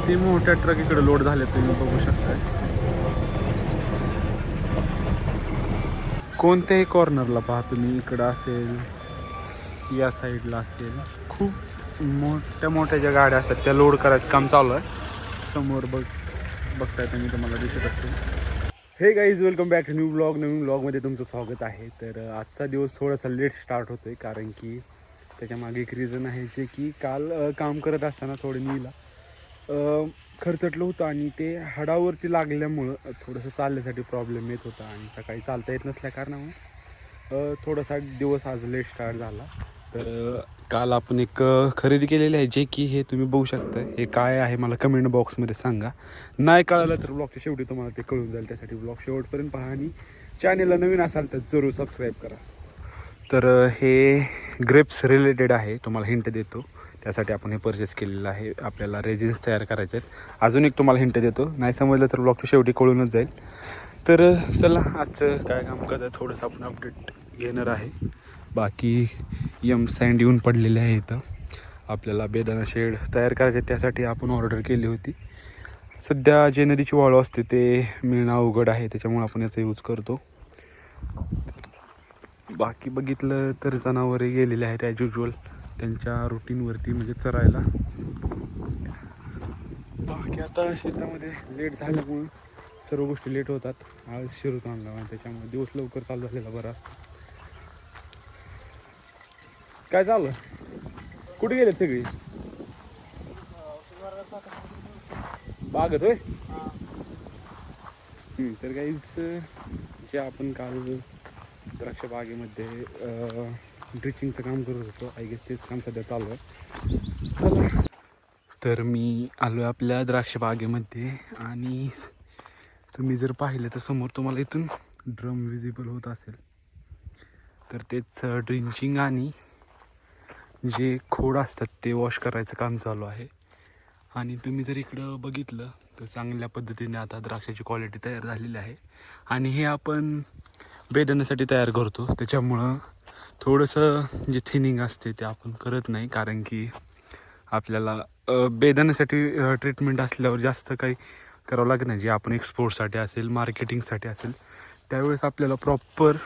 किती मोठ्या ट्रक इकडे लोड झाले तुम्ही बघू शकता. कोणत्याही कॉर्नरला पहा तुम्ही, इकडं असेल या साईडला असेल, खूप मोठ्या मोठ्या ज्या गाड्या असतात त्या लोड करायचं काम चालू आहे. समोर बघताय तुम्ही, तुम्हाला दिसत असेल. Hey guys, welcome back to new blog. नवीन ब्लॉगमध्ये तुमचं स्वागत आहे. तर आजचा दिवस थोडासा लेट स्टार्ट होतो आहे, कारण की त्याच्यामागे एक रिझन आहे जे की काल काम करत असताना थोडं नीला खरचटलं होतं आणि ते हाडावरती लागल्यामुळं थोडंसं चालण्यासाठी प्रॉब्लेम येत होता आणि सकाळी चालता येत नसल्या कारणामुळे थोडासा दिवस आज लेट स्टार्ट झाला. तर काल आपण एक खरेदी केलेली आहे, जे की हे तुम्ही बघू शकता. हे काय आहे मला कमेंट बॉक्समध्ये सांगा. नाही कळलं तर ब्लॉगच्या शेवटी तुम्हाला ते कळून जाईल. त्यासाठी ब्लॉग शेवटपर्यंत पहा आणि चॅनेलला नवीन असाल तर जरूर सबस्क्राईब करा. तर हे ग्रेप्स रिलेटेड आहे, तुम्हाला हिंट देतो. त्यासाठी आपण हे परचेस केलेलं आहे. आपल्याला रेजिन्स तयार करायचे आहेत. अजून एक तुम्हाला हिंट देतो, नाही समजलं तर ब्लॉगच्या शेवटी कळूनच जाईल. तर चला, आजचं काय काम करतं थोडंसं आपण अपडेट घेणार आहे. बाकी सँड येऊन पडलेले आहे इथं. आपल्याला बेदाणा शेड तयार करायचे, त्यासाठी आपण ऑर्डर केली होती. सध्या जे नदीची वाळू असते ते मिळणं अवघड आहे, त्याच्यामुळे आपण याचा यूज करतो. बाकी बघितलं तर जनावरे गेलेले आहेत ॲज युजल त्यांच्या रुटीनवरती, म्हणजे चरायला. बाकी आता शेतामध्ये लेट झाल्यामुळं सर्व गोष्टी लेट होतात. आज शिरूत आणला, त्याच्यामुळे दिवस लवकर चालू झालेला बरा असतो. काय चाललं? कुठे गेलेत सगळी? बागत होय. तर काहीच जे आपण काल द्राक्ष बागेमध्ये ड्रिचिंगचं काम करत होतो, आय गेस तेच काम सध्या चालू आहे. चला, तर मी आलो आहे आपल्या द्राक्ष बागेमध्ये आणि तुम्ही जर पाहिलं तर समोर तुम्हाला इथून ड्रम विजिबल होत असेल. तर तेच ड्रिंचिंग आणि जे खोड असतात ते वॉश करायचं काम चालू आहे. आणि तुम्ही जर इकडं बघितलं तर चांगल्या पद्धतीने आता द्राक्षाची क्वालिटी तयार झालेली आहे. आणि हे आपण बेदाण्यासाठी तयार करतो, त्याच्यामुळं थोडंसं जे थिनिंग असते ते आपण करत नाही, कारण की आपल्याला बेदाण्यासाठी ट्रीटमेंट असल्यावर जास्त काही करावं लागत नाही. जे आपण एक्सपोर्टसाठी असेल, मार्केटिंगसाठी असेल, त्यावेळेस आपल्याला प्रॉपर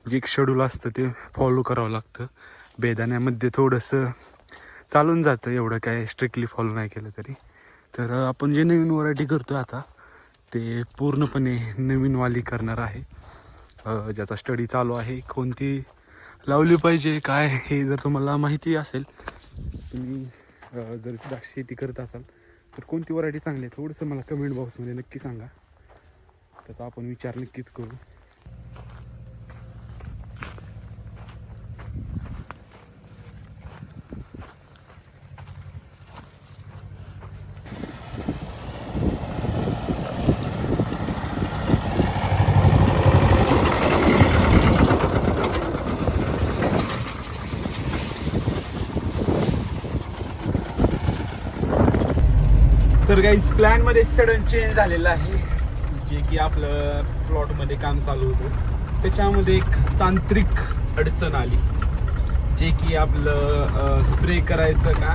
जे एक शेड्यूल असतं ते फॉलो करावं लागतं. बेदाण्यामध्ये थोडंसं चालून जातं, एवढं काय स्ट्रिक्टली फॉलो नाही केलं तरी. तर आपण जे नवीन व्हरायटी करतो आता ते पूर्णपणे नवीन वाली करणार आहे. ज्याचा स्टडी चालू आहे. कोणती लावली पाहिजे काय हे जर तुम्हाला माहिती असेल, तुम्ही जर द्राक्ष शेती करत असाल तर कोणती व्हरायटी चांगली आहे थोडंसं मला कमेंट बॉक्समध्ये नक्की सांगा. त्याचा आपण विचार नक्कीच करू. तर काही प्लॅनमध्ये सडन चेंज झालेलं आहे, जे की आपलं प्लॉटमध्ये काम चालू होतं त्याच्यामध्ये एक तांत्रिक अडचण आली, जे की आपलं स्प्रे करायचं का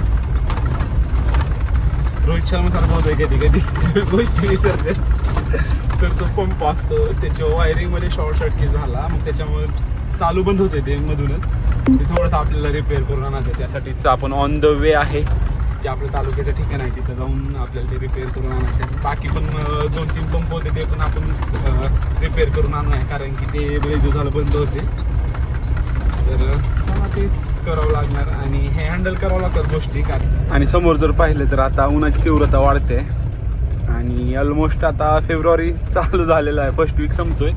रोहित शर्मासारखं होतोय कधी कधी गोष्टी विसरते. तर तो पंप असतो त्याच्या वायरिंगमध्ये शॉर्ट सर्किट झाला, मग त्याच्यामुळे चालू बंद होते ते मधूनच. ते थोडंसं आपल्याला रिपेअर करून आणायचं, त्यासाठीच आपण ऑन द वे आहे. जे आपल्या तालुक्याचं ठिकाण आहे तिथं जाऊन आपल्याला ते रिपेअर करून आणायचं. बाकी पण 2-3 पंप होते ते पण आपण रिपेअर करून आणू आहे, कारण की ते बरेच दिवसाला बंद होते. तर मला तेच करावं लागणार आणि हे हँडल करावं लागतात गोष्टी. आणि समोर जर पाहिलं तर आता उन्हाची तीव्रता वाढते आणि ऑलमोस्ट आता फेब्रुवारी चालू झालेला आहे, फर्स्ट वीक संपतोय.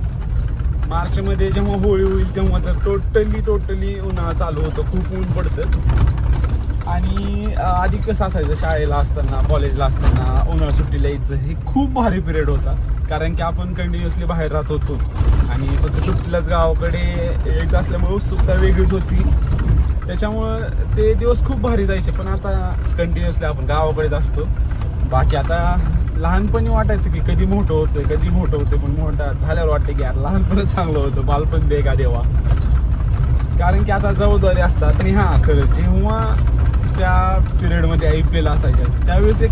मार्चमध्ये जेव्हा होळी होईल तेव्हा तर टोटली उन्हाळा चालू होतं, खूप ऊन पडतं. आणि आधी कसं असायचं, शाळेला असताना कॉलेजला असताना उन्हाळा सुट्टीला यायचं, हे खूप भारी पिरियड होता, कारण की आपण कंटिन्युअसली बाहेर राहत होतो आणि फक्त सुट्टीलाच गावाकडे यायचं असल्यामुळे उत्सुकता वेगळीच होती. त्याच्यामुळं ते दिवस खूप भारी जायचे. पण आता कंटिन्युअसली आपण गावाकडेच असतो. बाकी आता लहानपणी वाटायचं की कधी मोठं होतं, पण मोठा झाल्यावर वाटतं की यार लहानपणच चांगलं होतं, बालपण दे का देवा. कारण की आता जबाबदारी असतात. आणि हां, खरं जेव्हा त्या पिरियडमध्ये IPL असायच्या त्यावेळेस एक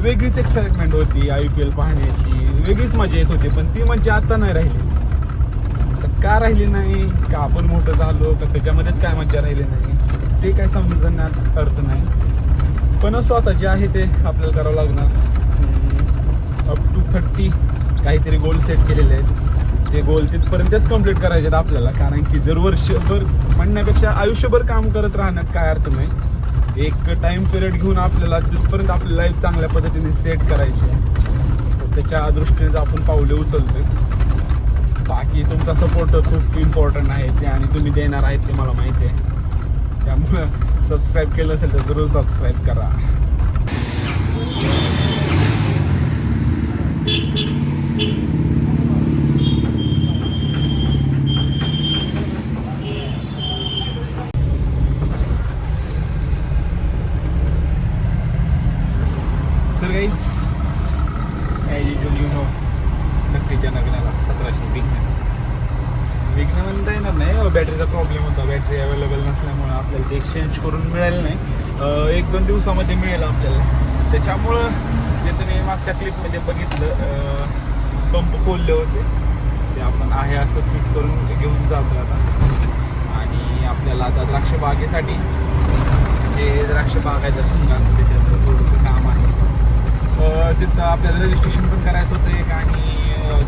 वेगळीच एक्साइटमेंट होती IPL पाहण्याची, वेगळीच मजा येत होती. पण ती मजा आता नाही राहिली. का राहिली नाही, का आपण मोठं झालो, का त्याच्यामध्येच काय मजा राहिली नाही, ते काय समजण्यात अर्थ नाही. पण स्वतः जे आहे ते आपल्याला करावं लागणार. अप टू 30 काहीतरी गोल सेट केलेले आहेत. ते गोल तिथपर्यंतच कंप्लीट करायचे आहेत आपल्याला. कारण की जर वर्षभर म्हणण्यापेक्षा आयुष्यभर काम करत राहण्यात काय अर्थ नाही. एक टाईम पिरियड घेऊन आपल्याला तिथपर्यंत आपली लाईफ चांगल्या पद्धतीने सेट करायची आहे. त्याच्या दृष्टीने आपण पावले उचलतोय. बाकी तुमचा सपोर्ट खूप इम्पॉर्टंट आहे ते, आणि तुम्ही देणार आहेत ते मला माहिती आहे. त्यामुळं सबस्क्राईब केलं असेल तर जरूर सबस्क्राईब करा. तर गाईज ॲज युजल नक्कीच्या लग्नाला 1700 विघ्न म्हणता येणार नाही. बॅटरीचा प्रॉब्लेम होता. बॅटरी अवेलेबल नसल्यामुळं आपल्याला ते एक्सचेंज करून मिळालं नाही. 1-2 दिवसामध्ये मिळेल आपल्याला. त्याच्यामुळं जे तुम्ही मागच्या क्लिपमध्ये बघितलं पंप खोलले होते ते आपण आहे असं फिट करून घेऊन जातो आता. आणि आपल्याला आता द्राक्ष बागेसाठी जे द्राक्ष बागायचं संघाचं त्याच्यात थोडंसं काम आहे. तिथं आपल्याला रजिस्ट्रेशन पण करायचं होतं एक, आणि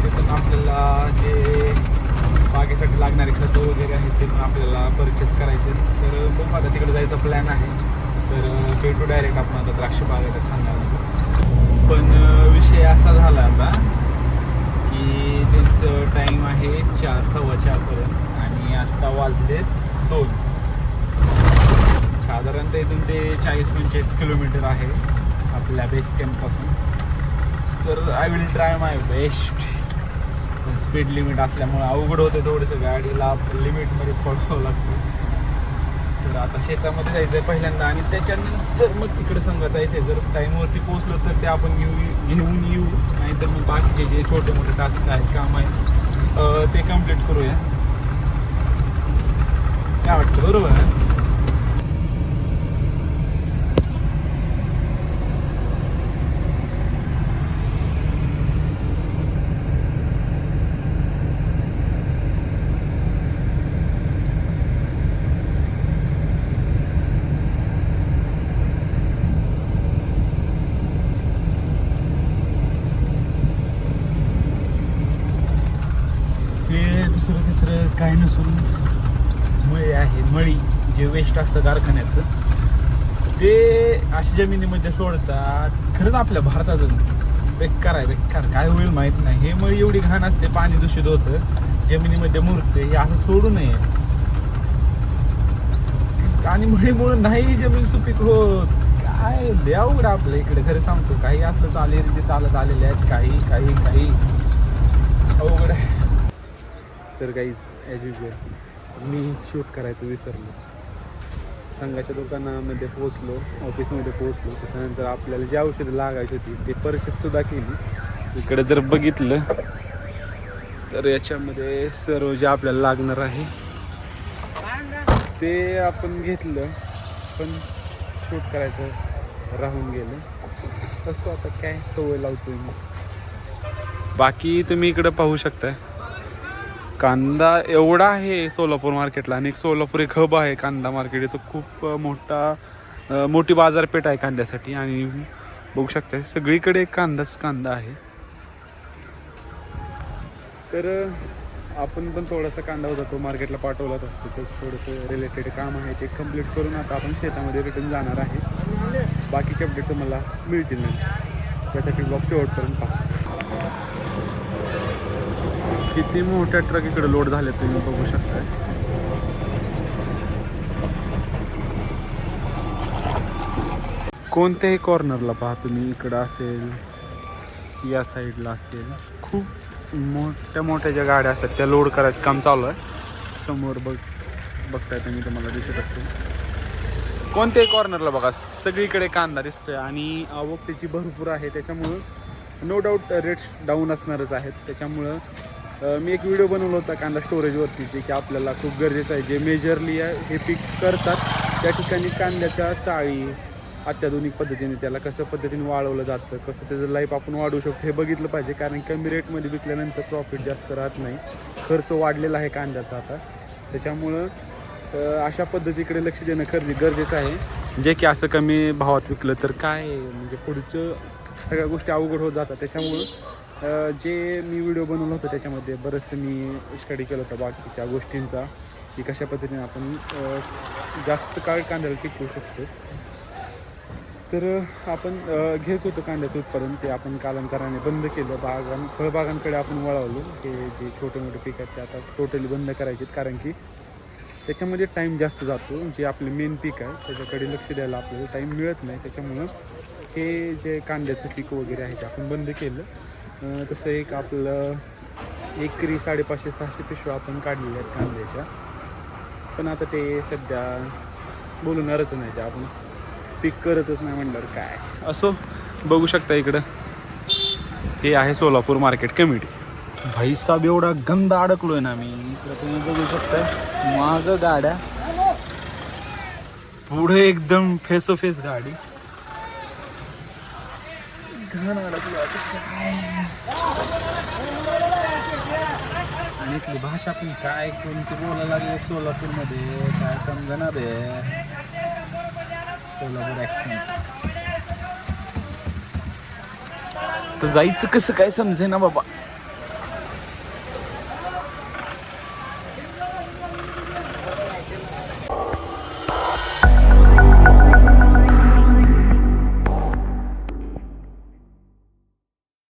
तिथून आपल्याला जे बागेसाठी लागणारे खतं वगैरे आहेत ते पण आपल्याला परचेस करायचे. तर बघू आता तिकडे जायचा प्लॅन आहे. तर भेटू डायरेक्ट आपण आता द्राक्ष बागेला सांगायला. पण विषय असा झाला आता की त्यांचं टाईम आहे 4-4:15 आणि आत्ता वाजले 2. साधारणतः इथून ते 40-45 किलोमीटर आहे आपल्या बेस कॅम्पपासून. तर I will try my best. पण स्पीड लिमिट असल्यामुळे अवघड होतं थोडंसं. गाडीला लिमिटमध्येच पळवावं लागतं. तर आता शेतामध्ये जायचं आहे पहिल्यांदा, आणि त्याच्यानंतर मग तिकडे संघात जायचं आहे. जर टाईमवरती पोचलो तर ते आपण घेऊन येऊ, नाहीतर मग बाकीचे जे छोटे मोठे टास्क आहेत, काम आहे ते कम्प्लीट करूया. काय वाटतं, बरोबर आहे? दुसरं तिसरं काही नसून मळी आहे. मळी जे वेस्ट असतं कारखान्याचं ते अशा जमिनीमध्ये सोडतात. खरंच आपल्या भारताचं बेकार आहे, बेकार. काय होईल माहीत नाही. हे मळी एवढी घाण असते, पाणी दूषित होतं, जमिनीमध्ये मुरते. हे असं सोडू नये. आणि मळीमुळे नाही जमीन सुपीक होत. काय द्यावं आपल्या इकडे, खरं सांगतो. काही असं चालत आलेले आहेत, काही अवघड आहे. तर गाईज ॲज युजल मी शूट करायचं विसरलो. संघाच्या दुकानामध्ये पोचलो, ऑफिसमध्ये पोचलो. त्याच्यानंतर आपल्याला जी औषधं लागायची होती ते परचेससुद्धा केली. इकडे जर बघितलं तर याच्यामध्ये सर्व जे आपल्याला लागणार आहे ते आपण घेतलं, पण शूट करायचं राहून गेलं. तसं आता काय सवय लावतोय मी. बाकी तुम्ही इकडं पाहू शकताय कांदा एवढा आहे सोलापूर मार्केटला. आणि एक सोलापूर एक हब आहे कांदा मार्केट. इथं खूप मोठी बाजारपेठ आहे कांद्यासाठी. आणि बघू शकता सगळीकडे कांदा आहे. तर आपण पण थोडासा कांदा होता तो मार्केटला पाठवला होता. त्याचं थोडंसं रिलेटेड काम आहे ते कंप्लीट करून आता आपण शेतामध्ये रिटर्न जाणार आहे. बाकीचे अपडेट तुम्हाला मिळतील नाही, त्यासाठी ब्लॉग शेवटपर्यंत पहा. किती मोठ्या ट्रक इकडे लोड झाले तुम्ही बघू शकता. कोणत्याही कॉर्नरला पहा तुम्ही, इकडं असेल, या साईडला असेल, खूप मोठ्या ज्या गाड्या असतात त्या लोड करायचं काम चालू आहे. समोर बघताय तुम्ही, तुम्हाला दिसत असेल. कोणत्याही कॉर्नरला बघा सगळीकडे कांदा दिसतोय. आणि आवक त्याची भरपूर आहे. त्याच्यामुळं नो डाऊट रेट्स डाऊन असणारच आहेत. त्याच्यामुळं मी एक व्हिडिओ बनवला होता कांदा स्टोरेजवरती, जे की आपल्याला खूप गरजेचं आहे. जे मेजरली हे पीक करतात त्या ठिकाणी कांद्याच्या चाळी, अत्याधुनिक पद्धतीने त्याला कसं पद्धतीने वाढवलं जातं, कसं त्याचं लाईफ आपण वाढवू शकतो हे बघितलं पाहिजे. कारण कमी रेटमध्ये विकल्यानंतर प्रॉफिट जास्त राहत नाही. खर्च वाढलेला आहे कांद्याचा आता, त्याच्यामुळं अशा पद्धतीकडे लक्ष देणं गरजेचं आहे. जे की असं कमी भावात विकलं तर काय म्हणजे पुढचं सगळ्या गोष्टी अवघड होत जातात. त्याच्यामुळं जे मी व्हिडिओ बनवलं होतं त्याच्यामध्ये बरंचसं मी स्टडी केलं होतं बाकीच्या गोष्टींचा, की कशा पद्धतीने आपण जास्त काळ कांद्याला टिकवू शकतो. तर आपण घेत होतो कांद्याचं उत्पादन, ते आपण कालांतराने बंद केलं. फळबागांकडे आपण वळवलो. हे जे छोटे मोठे पीक आहेत ते आता टोटली बंद करायचे, कारण की त्याच्यामध्ये टाईम जास्त जातो. जे आपले मेन पीक आहे त्याच्याकडे लक्ष द्यायला आपल्याला टाईम मिळत नाही. त्याच्यामुळं हे जे कांद्याचं पीक वगैरे आहे ते आपण बंद केलं. तसं एक आपलं एकरी 550-600 पिशव्या आपण काढलेल्या आहेत कांद्याच्या. पण आता ते सध्या बोलणारच नाही, ते आपण पीक करतच नाही म्हणल्यावर काय. असो, बघू शकता इकडं हे आहे सोलापूर मार्केट कमिटी. भाई साहेब एवढा गंद अडकलोय ना मी. इकडे तुम्ही बघू शकता माग गाड्या, पुढे एकदम फेस टू फेस गाडी. घाण अडकलो आता काय. आणि इथली भाषा पण काय कोणती बोलायला लागली सोलापूरमध्ये काय समजा बे. सोलापूर ॲक्सेंट तर जायचं कसं काय समजे ना बाबा.